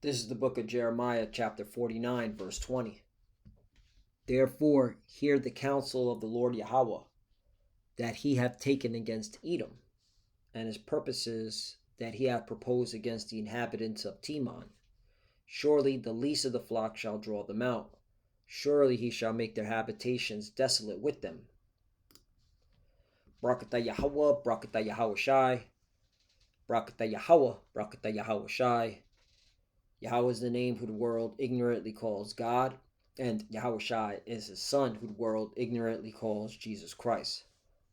This is the book of Jeremiah, chapter 49, verse 20. Therefore, hear the counsel of the Lord Yahweh, that he hath taken against Edom, and his purposes that he hath proposed against the inhabitants of Teman. Surely the least of the flock shall draw them out. Surely he shall make their habitations desolate with them. Brakata Yahweh, Brakata Yahweh Shai. Brakata Yahweh, Brakata Yahweh Shai. Yahweh is the name who the world ignorantly calls God, and Yahweh Shai is his son who the world ignorantly calls Jesus Christ.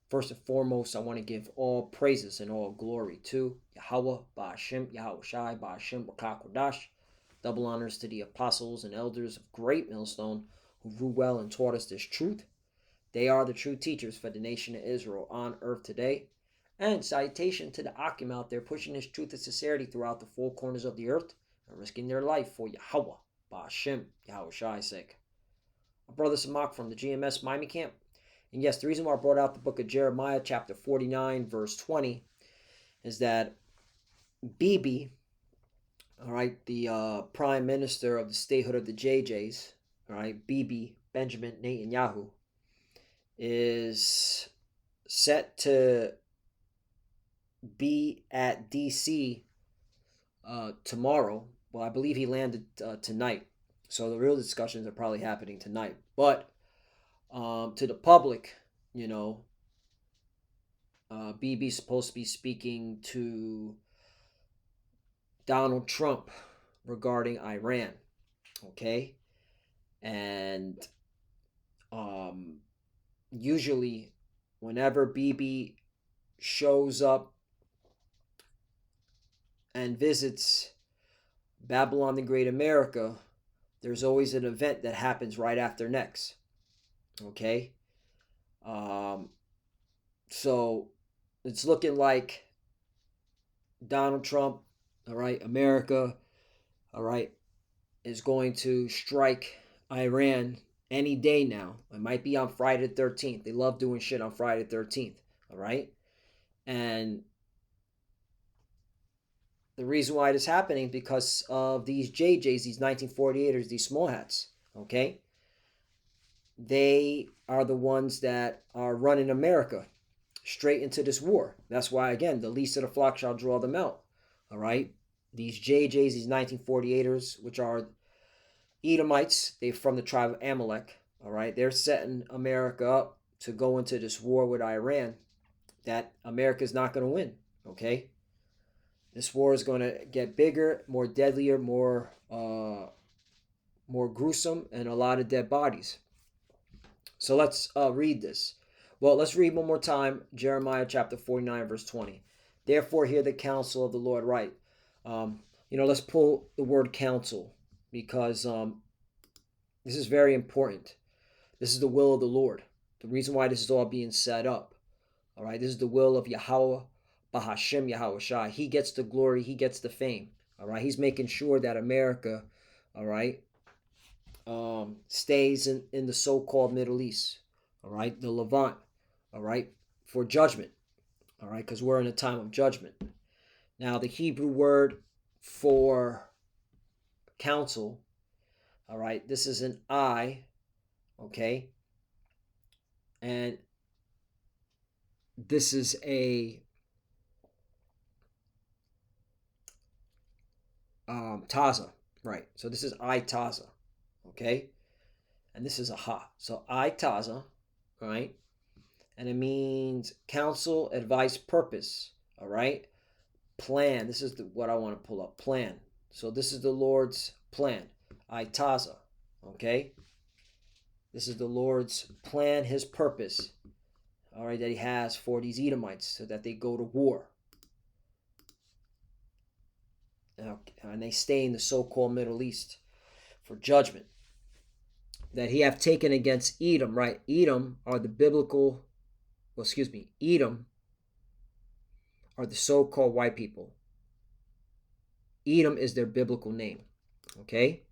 First and foremost, I want to give all praises and all glory to Yahweh, Ba'ashem, Yahweh Shai, Ba'ashem, B'Kakodash. Double honors to the apostles and elders of Great Millstone who grew well and taught us this truth. They are the true teachers for the nation of Israel on earth today. And salutation to the Akim out there pushing this truth and sincerity throughout the four corners of the earth and risking their life for Yahweh, Ba'ashem, Yahweh Shai's sake. My brother Samak from the GMS Miami camp. And yes, the reason why I brought out the book of Jeremiah, chapter 49, verse 20, is that Bibi, all right, the prime minister of the statehood of the JJs, all right, Bibi, Benjamin Netanyahu, is set to be at D.C. Tomorrow. Well, I believe he landed tonight. So the real discussions are probably happening tonight. But to the public, Bibi's supposed to be speaking to Donald Trump regarding Iran. Okay? And usually whenever Bibi shows up and visits Babylon the Great America, there's always an event that happens right after next. Okay? So it's looking like Donald Trump, all right, America, all right, is going to strike Iran any day now. It might be on Friday the 13th. They love doing shit on Friday the 13th, all right? And the reason why it is happening is because of these JJs, these 1948ers, these small hats, okay? They are the ones that are running America straight into this war. That's why, again, the least of the flock shall draw them out, all right? These JJs, these 1948ers, which are Edomites, they're from the tribe of Amalek, all right? They're setting America up to go into this war with Iran that America's not going to win, okay? This war is going to get bigger, more deadlier, more gruesome, and a lot of dead bodies. So let's read this. Well, let's read one more time, Jeremiah chapter 49, verse 20. Therefore, hear the counsel of the Lord right. Let's pull the word counsel because this is very important. This is the will of the Lord. The reason why this is all being set up. All right, this is the will of Yahweh, Bahashem Yahweh Shai. He gets the glory, he gets the fame. All right, he's making sure that America, all right, stays in the so-called Middle East. All right, the Levant. All right, for judgment. All right, because we're in a time of judgment. Now, the Hebrew word for counsel, all right, this is an I, okay, and this is a taza, right? So this is I taza, okay, and this is a ha. So I taza, right, and it means counsel, advice, purpose, all right, plan. This is what I want to pull up, plan. So this is the Lord's plan, I taza, okay. This is the Lord's plan, his purpose, all right, that he has for these Edomites so that they go to war. And they stay in the so-called Middle East for judgment. That he hath taken against Edom, right? Edom are the Edom are the so-called white people. Edom is their biblical name, okay?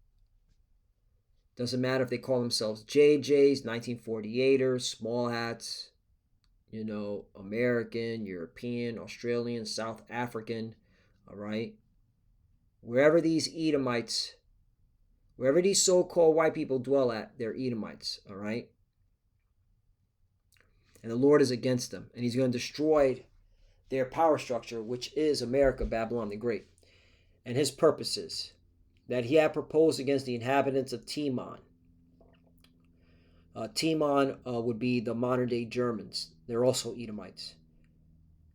Doesn't matter if they call themselves JJs, 1948ers, small hats, American, European, Australian, South African, all right? Wherever these Edomites, wherever these so-called white people dwell at, they're Edomites, all right? And the Lord is against them, and he's going to destroy their power structure, which is America, Babylon the Great, and his purposes that he had proposed against the inhabitants of Timon. Timon would be the modern-day Germans. They're also Edomites.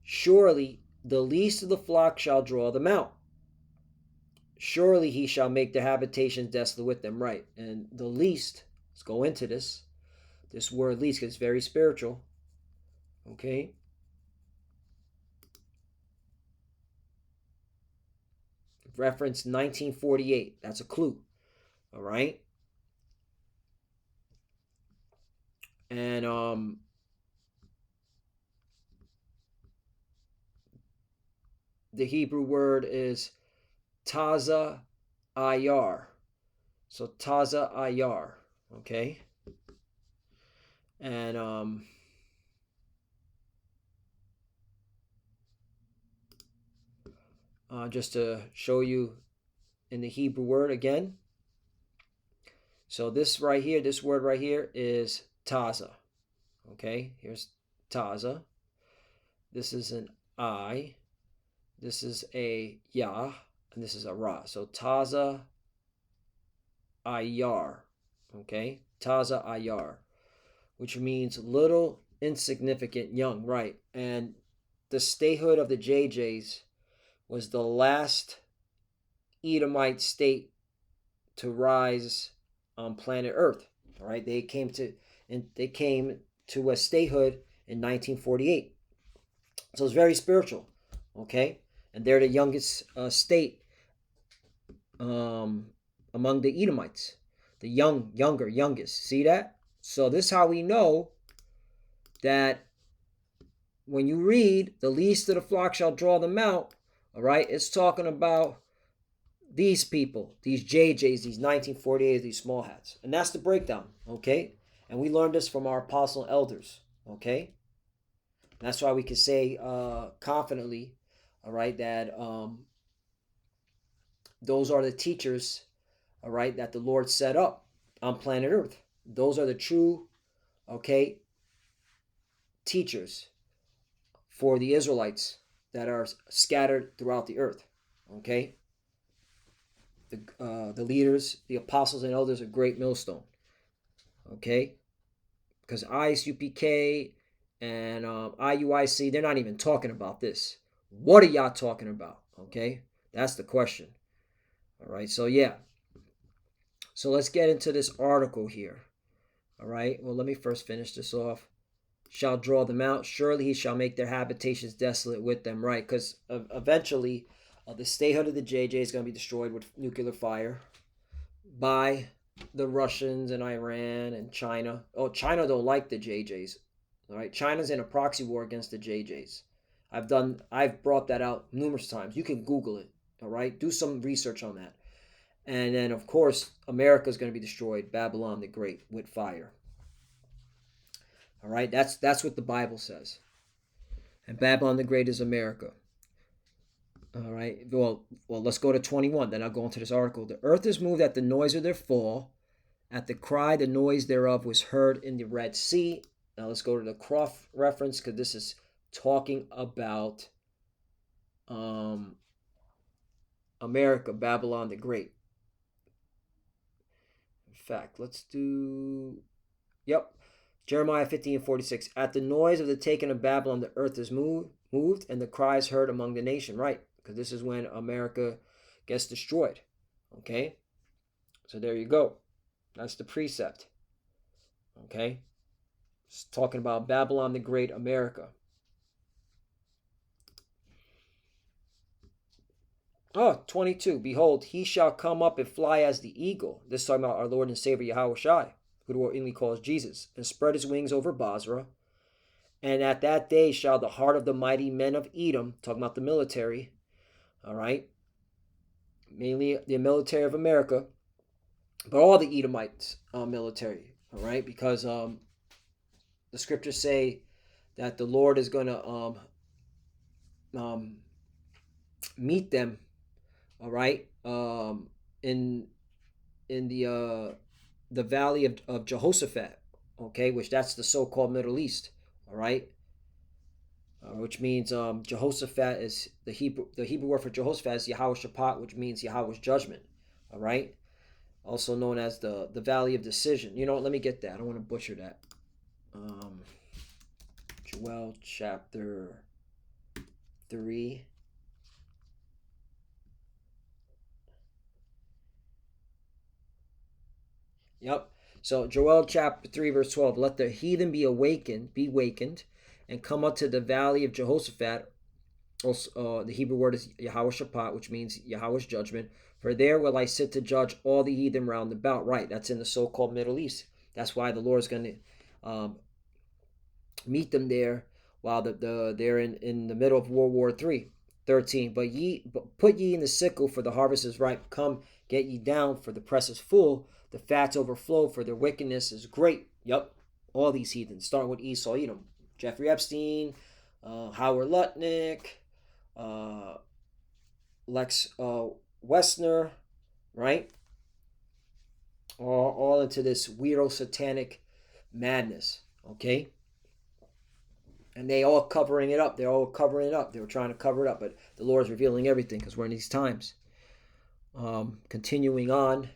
Surely the least of the flock shall draw them out. Surely he shall make their habitations desolate with them. Right. And the least, let's go into this word least, because it's very spiritual. Okay. Reference 1948. That's a clue. All right. And the Hebrew word is Taza Ayar. So Taza Ayar. Okay. And just to show you in the Hebrew word again. So this right here, this word right here is Taza. Okay, here's Taza. This is an I. This is a Ya. And this is a Ra. So Taza Ayar. Okay, Taza Ayar. Which means little, insignificant, young. Right. And the statehood of the JJs was the last Edomite state to rise on planet Earth. All right, they came to a statehood in 1948. So it's very spiritual. Okay, and they're the youngest state among the Edomites, the youngest. See that? So this is how we know that when you read the least of the flock shall draw them out. All right, it's talking about these people, these JJs, these 1948s, these small hats. And that's the breakdown, okay? And we learned this from our apostle elders, okay? And that's why we can say confidently, all right, that those are the teachers, all right, that the Lord set up on planet Earth. Those are the true, okay, teachers for the Israelites that are scattered throughout the earth, okay? The leaders, the apostles and elders of Great Millstone, okay? Because ISUPK and IUIC, they're not even talking about this. What are y'all talking about, okay? That's the question, all right? So, yeah. So, let's get into this article here, all right? Well, let me first finish this off. Shall draw them out. Surely he shall make their habitations desolate with them, right? Because eventually the statehood of the JJ is going to be destroyed with nuclear fire by the Russians and Iran and China. Oh, China don't like the JJs. All right, China's in a proxy war against the JJs. I've brought that out numerous times. You can Google it. All right, do some research on that. And then, of course, America is going to be destroyed, Babylon the Great, with fire. All right, that's what the Bible says. And Babylon the Great is America. All right, well, let's go to 21. Then I'll go into this article. The earth is moved at the noise of their fall. At the cry, the noise thereof was heard in the Red Sea. Now let's go to the Croft reference, because this is talking about America, Babylon the Great. In fact, let's do... Yep. Jeremiah 15:46. At the noise of the taking of Babylon, the earth is moved, and the cry is heard among the nation. Right, because this is when America gets destroyed. Okay, so there you go. That's the precept. Okay, it's talking about Babylon the Great, America. Oh, 22. Behold, he shall come up and fly as the eagle. This is talking about our Lord and Savior Yahushua, who the world inly calls Jesus, and spread his wings over Basra. And at that day shall the heart of the mighty men of Edom, talking about the military, all right, mainly the military of America, but all the Edomites military, all right, because the scriptures say that the Lord is going to meet them, all right, um, in the valley of Jehoshaphat, okay, which that's the so-called Middle East, all right, which means Jehoshaphat is the Hebrew word for Jehoshaphat is Yahweh Shaphat, which means Yahweh's judgment, all right, also known as the Valley of Decision. You know what? Let me get that. I don't want to butcher that. Um, Joel chapter 3. Yep. So Joel chapter 3 verse 12. Let the heathen be wakened, and come up to the valley of Jehoshaphat. Also, the Hebrew word is Yahweh Shaphat, which means Yahweh's judgment. For there will I sit to judge all the heathen round about. Right, that's in the so-called Middle East. That's why the Lord is going to meet them there while they're in the middle of World War III. 13. But put ye in the sickle, for the harvest is ripe. Come, get ye down, for the press is full. The fats overflow, for their wickedness is great. Yup, all these heathens, starting with Esau, Edom, Jeffrey Epstein, Howard Lutnick, uh, Lex Wessner, right? All into this weirdo satanic madness, okay? And they all covering it up. They're all covering it up. They were trying to cover it up, but the Lord is revealing everything because we're in these times. Continuing on,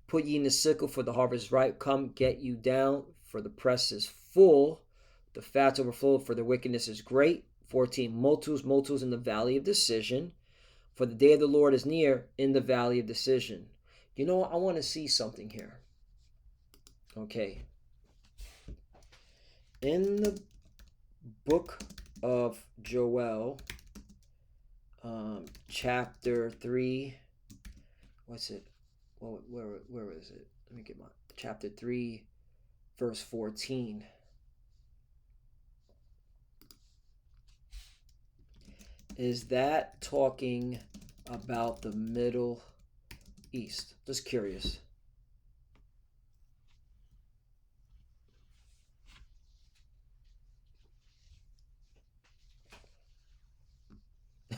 put ye in the sickle, for the harvest is ripe. Come, get you down, for the press is full. The fats overflow, for their wickedness is great. 14. Multitudes in the valley of decision, for the day of the Lord is near in the valley of decision. You know, I want to see something here. Okay. In the book of Joel, chapter 3, what's it? Well, where is it? Let me get my chapter 3, verse 14. Is that talking about the Middle East? Just curious.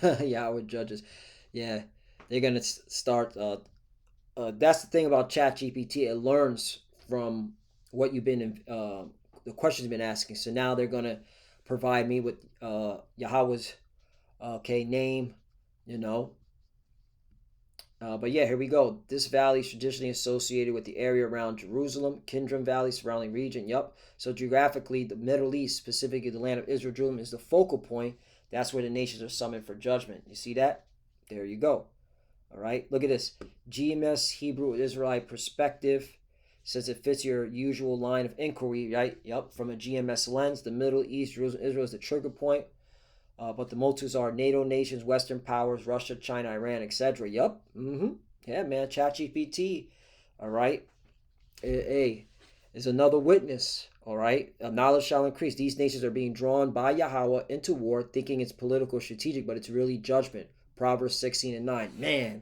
Yahweh judges. Yeah, they're gonna start. That's the thing about ChatGPT. It learns from what you've been the questions you've been asking. So now they're gonna provide me with Yahweh's name, you know. But yeah, here we go. This valley is traditionally associated with the area around Jerusalem, Kidron Valley, surrounding region. Yup. So geographically, the Middle East, specifically the land of Israel, Jerusalem, is the focal point. That's where the nations are summoned for judgment. You see that? There you go. All right. Look at this. GMS Hebrew Israelite perspective says it fits your usual line of inquiry, right? Yup. From a GMS lens, the Middle East, Jerusalem, Israel is the trigger point. But the multitudes are NATO nations, Western powers, Russia, China, Iran, etc. Yup. Yeah, man. ChatGPT. All right. Hey, is another witness. All right. Knowledge shall increase. These nations are being drawn by Yahweh into war, thinking it's political, strategic, but it's really judgment. Proverbs 16 and 9. Man,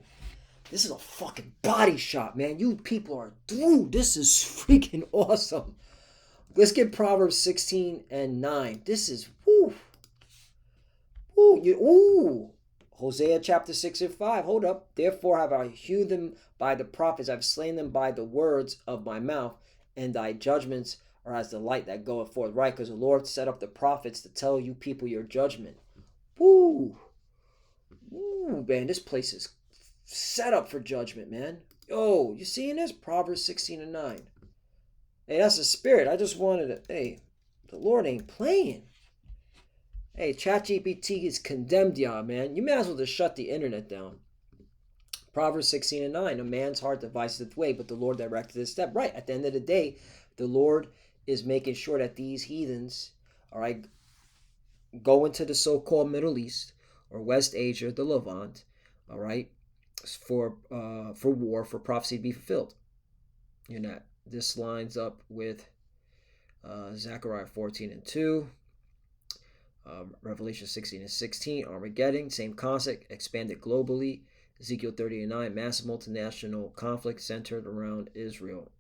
this is a fucking body shot, man. You people are through. This is freaking awesome. Let's get Proverbs 16 and 9. This is, woo. Ooh. Hosea chapter 6 and 5. Hold up. Therefore have I hewed them by the prophets. I've slain them by the words of my mouth. And thy judgments are as the light that goeth forth. Right? Because the Lord set up the prophets to tell you people your judgment. Woo. Ooh, man. This place is set up for judgment, man. Yo, you seeing this? Proverbs 16 and 9. Hey, that's the spirit. I just wanted to, hey, the Lord ain't playing. Hey, ChatGPT is condemned, y'all, man. You may as well just shut the internet down. Proverbs 16 and 9. A man's heart deviseth its way, but the Lord directed his step. Right. At the end of the day, the Lord is making sure that these heathens, all right, go into the so-called Middle East or West Asia, the Levant, all right, for war, for prophecy to be fulfilled. You know, this lines up with Zechariah 14 and 2. Revelation 16 and 16, Armageddon, same concept, expanded globally. Ezekiel 30 and 9, massive multinational conflict centered around Israel.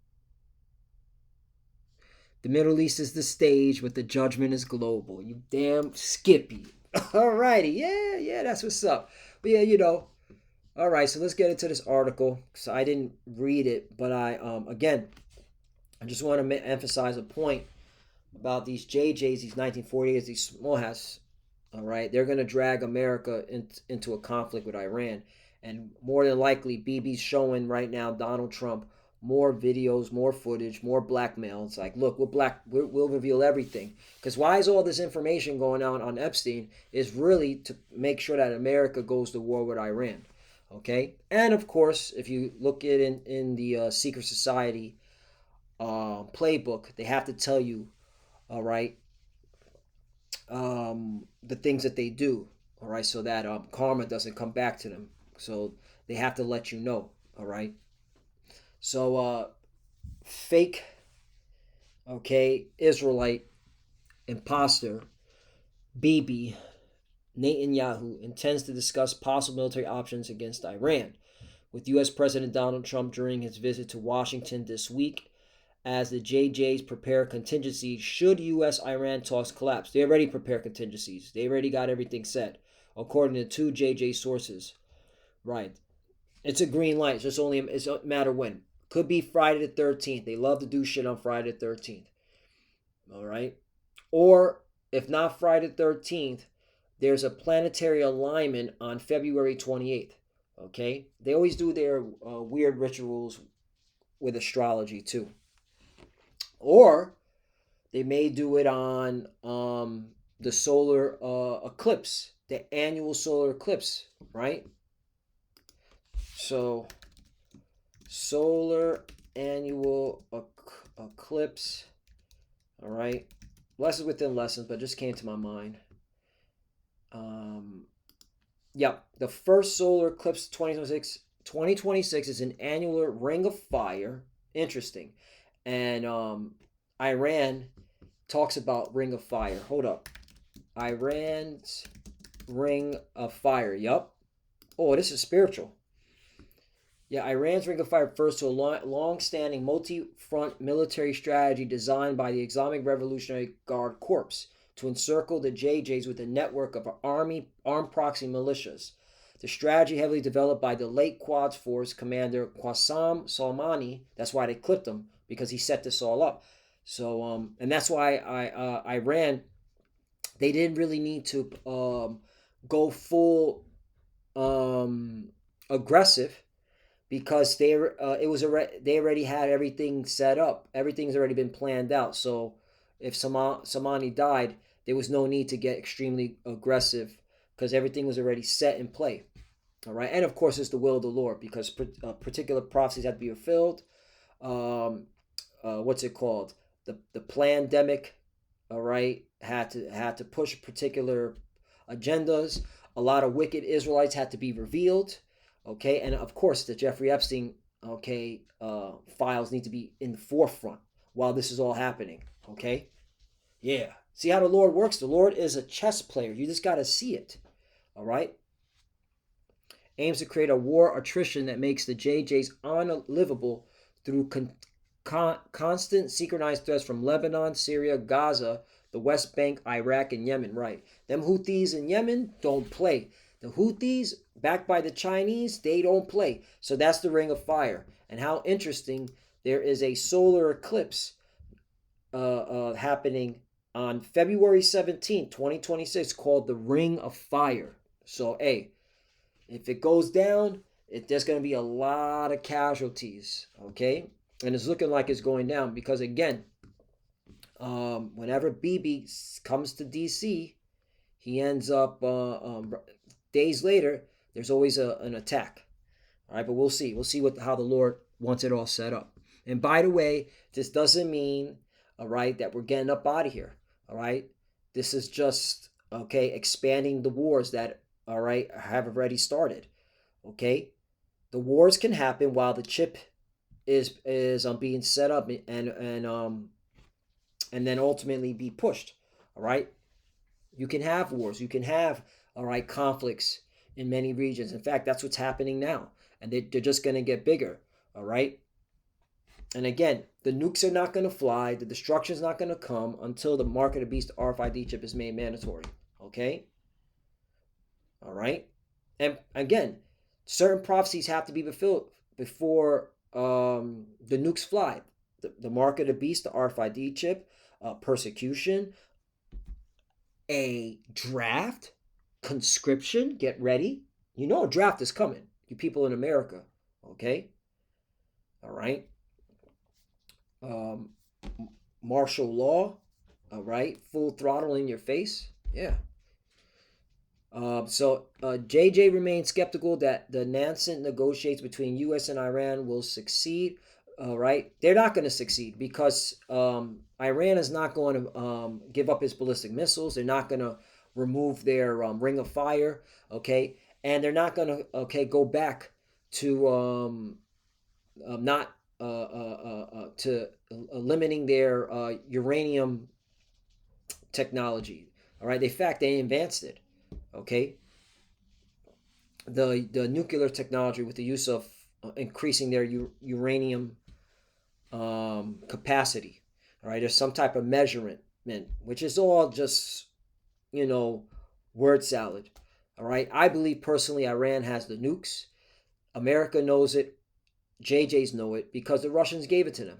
The Middle East is the stage, but the judgment is global. You damn Skippy. Alrighty, yeah, that's what's up. But yeah, you know, All right, so let's get into this article. So I didn't read it, but again, I just want to emphasize a point about these JJs, these 1948s, these small hats. All right, they're going to drag America into a conflict with Iran, and more than likely, Bibi's showing right now Donald Trump more videos, more footage, more blackmail. It's like, look, we'll reveal everything. Because why is all this information going on Epstein? Is really to make sure that America goes to war with Iran. Okay, and of course, if you look at in the secret society playbook, they have to tell you, all right, the things that they do, all right, so that karma doesn't come back to them. So they have to let you know, all right. So fake, okay, Israelite imposter Bibi Netanyahu intends to discuss possible military options against Iran with U.S. President Donald Trump during his visit to Washington this week, as the JJs prepare contingencies should U.S. Iran talks collapse. They already prepare contingencies. They already got everything set, according to two JJ sources. Right. It's a green light. It's a matter when. Could be Friday the 13th. They love to do shit on Friday the 13th. All right. Or if not Friday the 13th, there's a planetary alignment on February 28th. Okay. They always do their weird rituals with astrology too. Or they may do it on the solar eclipse, the annual solar eclipse, right? So, solar annual eclipse, all right? Lessons within lessons, but just came to my mind. Yep, the first solar eclipse 2026 is an annular ring of fire. Interesting. And Iran talks about ring of fire. Hold up. Iran's ring of fire. Yup. Oh, this is spiritual. Yeah, Iran's ring of fire refers to a long-standing multi-front military strategy designed by the Islamic Revolutionary Guard Corps to encircle the JJs with a network of armed proxy militias. The strategy heavily developed by the late Quds Force commander Qassem Soleimani. That's why they clipped him, because he set this all up. So, and that's why Iran, they didn't really need to go full aggressive, because they already had everything set up. Everything's already been planned out. So if Soleimani died, there was no need to get extremely aggressive, because everything was already set in play. All right, and of course it's the will of the Lord, because particular prophecies had to be fulfilled. What's it called? The pandemic, all right, had to push particular agendas. A lot of wicked Israelites had to be revealed, okay, and of course the Jeffrey Epstein, okay, files need to be in the forefront while this is all happening, okay. Yeah, see how the Lord works? The Lord is a chess player. You just got to see it, all right. Aims to create a war attrition that makes the JJs unlivable through constant synchronized threats from Lebanon, Syria, Gaza, the West Bank, Iraq, and Yemen. Right. Them Houthis in Yemen don't play. The Houthis, backed by the Chinese, they don't play. So that's the ring of fire. And how interesting, there is a solar eclipse happening on February 17th, 2026, called the Ring of Fire. So, hey, if it goes down, there's going to be a lot of casualties, okay? And it's looking like it's going down, because, again, whenever Bibi comes to D.C., he ends up, days later, there's always an attack. All right, but we'll see. We'll see how the Lord wants it all set up. And by the way, this doesn't mean, all right, that we're getting up out of here. All right, this is just, okay, expanding the wars that, all right, have already started. Okay, the wars can happen while the chip is being set up, and then ultimately be pushed. All right, you can have wars. You can have, all right, conflicts in many regions. In fact, that's what's happening now, and they're just going to get bigger. All right. And again, the nukes are not going to fly. The destruction is not going to come until the mark of the beast RFID chip is made mandatory. Okay? All right? And again, Certain prophecies have to be fulfilled before the nukes fly. The mark of the beast, the RFID chip, persecution, a draft, conscription. Get ready. You know a draft is coming. You people in America, okay? All right. Um, Martial law, all right. Full throttle in your face. Yeah. JJ remains skeptical that the nascent negotiations between U.S. and Iran will succeed. All right, they're not going to succeed because Iran is not going to give up its ballistic missiles. They're not going to remove their ring of fire. Okay, and they're not going to go back to not to limiting their uranium technology. All right, in fact, they advanced it. Okay, the nuclear technology with the use of increasing their uranium capacity. All right, there's some type of measurement, which is all just you know word salad. All right, I believe personally Iran has the nukes. America knows it. JJs know it because the Russians gave it to them.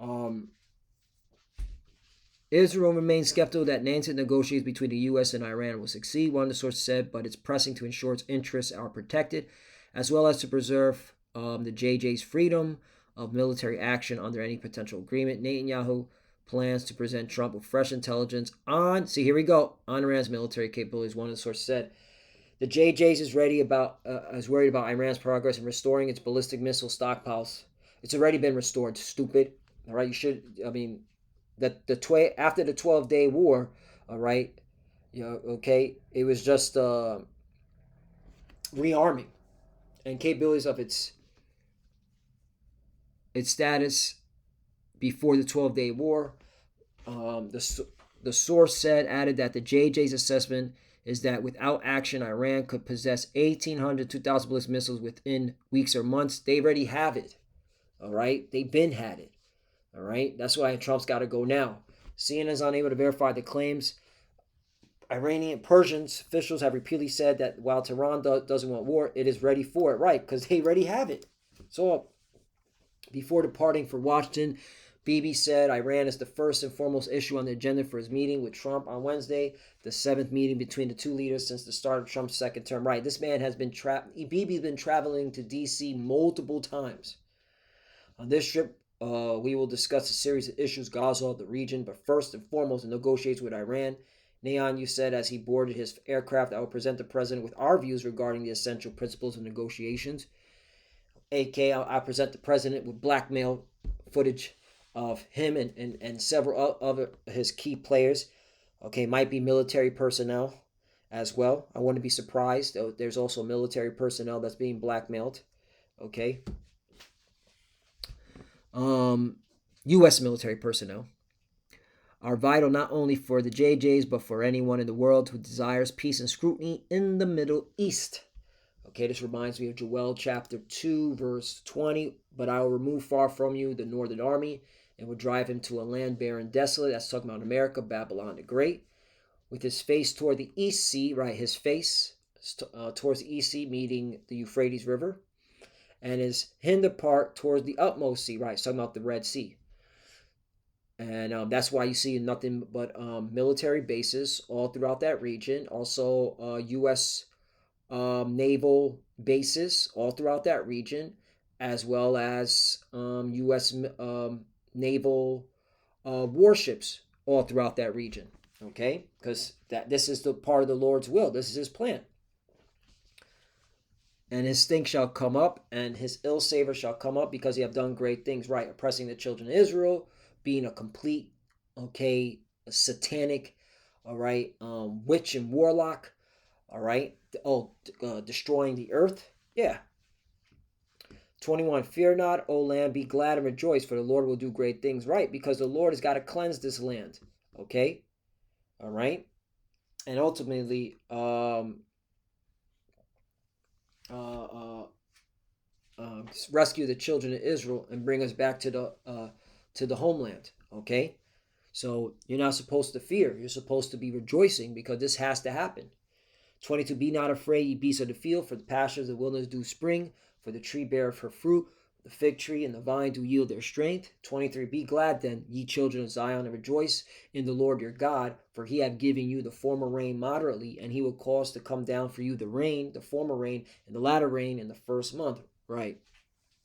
Um, Israel remains skeptical that nascent negotiations between the U.S. and Iran will succeed, one of the sources said, but it's pressing to ensure its interests are protected, as well as to preserve the JJ's freedom of military action under any potential agreement. Netanyahu plans to present Trump with fresh intelligence on, see, here we go, on Iran's military capabilities, one of the sources said. The JJ's is worried about Iran's progress in restoring its ballistic missile stockpiles. It's already been restored, stupid. All right, you should, I mean, after the 12-day war, all right, okay, it was just rearming and capabilities of its status before the 12-day war. The source added that the JJ's assessment is that without action, Iran could possess 1,800, 2,000 ballistic missiles within weeks or months. They already have it. All right, they've been had it. All right, that's why Trump's got to go now. CNN is unable to verify the claims. Iranian Persians officials have repeatedly said that while Tehran doesn't want war, it is ready for it. Right, because they already have it. So before departing for Washington, Bibi said Iran is the first and foremost issue on the agenda for his meeting with Trump on Wednesday, the seventh meeting between the two leaders since the start of Trump's second term. Right, this man has been Bibi's been traveling to D.C. multiple times. On this trip, we will discuss a series of issues, Gaza, the region, but first and foremost, the negotiations with Iran. Netanyahu said as he boarded his aircraft, I will present the president with our views regarding the essential principles of negotiations. I present the president with blackmail footage of him and several other his key players. Okay, might be military personnel as well. I wouldn't be surprised. There's also military personnel that's being blackmailed. Okay. U.S. military personnel are vital not only for the JJs but for anyone in the world who desires peace and scrutiny in the Middle East. Okay, this reminds me of Joel chapter 2, verse 20. But I will remove far from you the northern army and will drive him to a land barren, desolate. That's talking about America, Babylon the Great. With his face toward the east sea, right? His face towards the east sea, meeting the Euphrates River. And his hinder part towards the utmost sea, right? It's talking about the Red Sea. And that's why you see nothing but military bases all throughout that region. Also, U.S. Naval bases all throughout that region, as well as U.S. naval warships all throughout that region. Okay, because this is the part of the Lord's will. This is His plan. And his stink shall come up, and his ill savor shall come up, because he have done great things, right? Oppressing the children of Israel, being a complete, okay, satanic, all right, witch and warlock, all right, destroying the earth, yeah. 21, fear not, O land, be glad and rejoice, for the Lord will do great things, right? Because the Lord has got to cleanse this land, okay, all right, and ultimately, rescue the children of Israel and bring us back to the homeland. Okay, so you're not supposed to fear. You're supposed to be rejoicing because this has to happen. 22, be not afraid, ye beasts of the field, for the pastures of the wilderness do spring, for the tree beareth her fruit, the fig tree and the vine do yield their strength. 23, be glad then, ye children of Zion, and rejoice in the Lord your God, for he hath given you the former rain moderately, and he will cause to come down for you the rain, the former rain, and the latter rain in the first month. Right.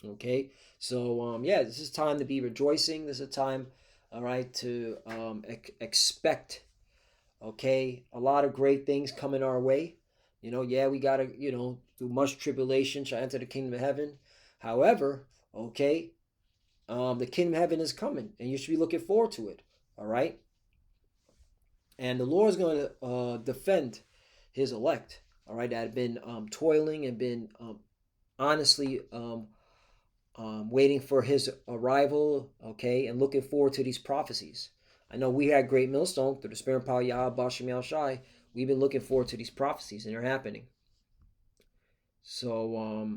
Okay. So, yeah, this is time to be rejoicing. This is a time, all right, to expect, okay, a lot of great things coming our way. Yeah, we got to, through much tribulation shall enter the kingdom of heaven. However, okay, the kingdom of heaven is coming, and you should be looking forward to it. All right, and the Lord is going to defend His elect. All right, that have been toiling and been honestly waiting for His arrival. Okay, and looking forward to these prophecies. I know we had Great Millstone through the Spirit and Power Yahweh Bashim Yahushai. We've been looking forward to these prophecies, and they're happening. So,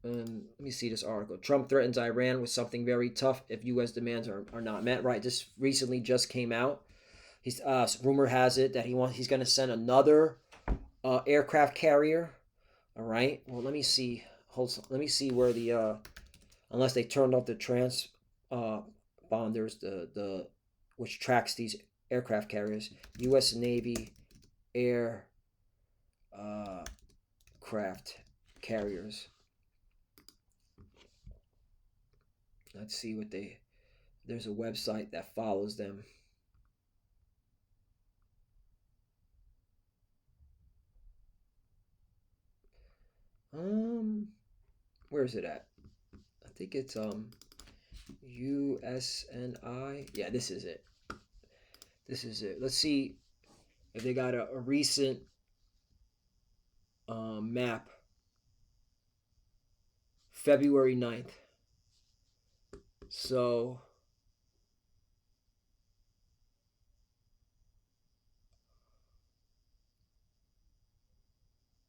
let me see this article. Trump threatens Iran with something very tough if U.S. demands are not met. Right, this recently just came out. Rumor has it that he's going to send another aircraft carrier. All right. Well, let me see. Let me see where the unless they turned off the transponders, the which tracks these aircraft carriers. U.S. Navy aircraft carriers. Let's see what there's a website that follows them. Where is it at? I think it's USNI. Yeah, this is it. This is it. Let's see if they got a recent map. February 9th. So,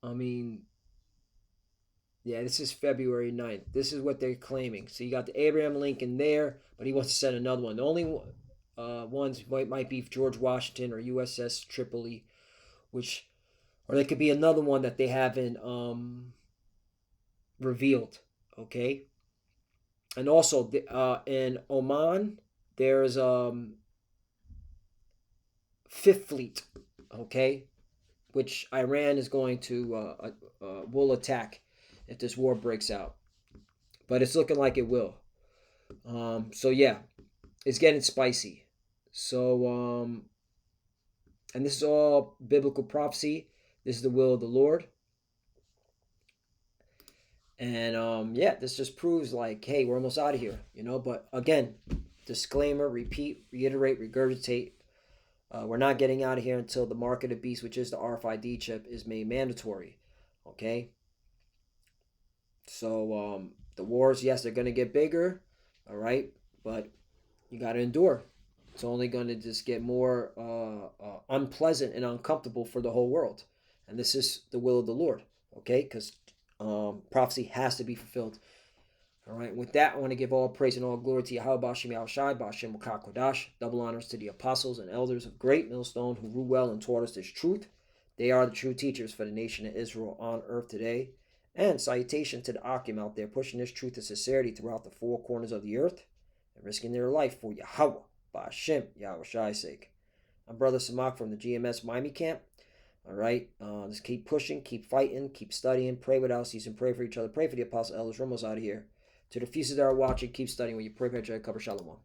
I mean, yeah, this is February 9th. This is what they're claiming. So you got the Abraham Lincoln there, but he wants to send another one. The only ones might be George Washington or USS Tripoli, or there could be another one that they haven't revealed. Okay. And also in Oman, there's Fifth Fleet. Okay, which Iran is going to will attack if this war breaks out, but it's looking like it will. So yeah, it's getting spicy. So and this is all biblical prophecy. This is the will of the Lord. And yeah, this just proves like, hey, we're almost out of here, But again, disclaimer, repeat, reiterate, regurgitate. We're not getting out of here until the mark of the beast, which is the RFID chip, is made mandatory. Okay. So the wars, yes, they're going to get bigger. All right, but you got to endure. It's only going to just get more unpleasant and uncomfortable for the whole world. And this is the will of the Lord. Okay, because prophecy has to be fulfilled. All right, with that, I want to give all praise and all glory to Yahweh Bashim Yahushai, Bashim Kodash. Double honors to the apostles and elders of Great Millstone who rule well and taught us this truth. They are the true teachers for the nation of Israel on earth today. And salutation to the Akim out there pushing this truth and sincerity throughout the four corners of the earth and risking their life for Yahweh Bashim Yahushai's sake. I'm Brother Samak from the GMS Miami camp. All right, just keep pushing, keep fighting, keep studying, pray without ceasing, pray for each other, pray for the apostle elders. We're almost out of here. To the few that are watching, keep studying when you pray for each other. Cover Shalom.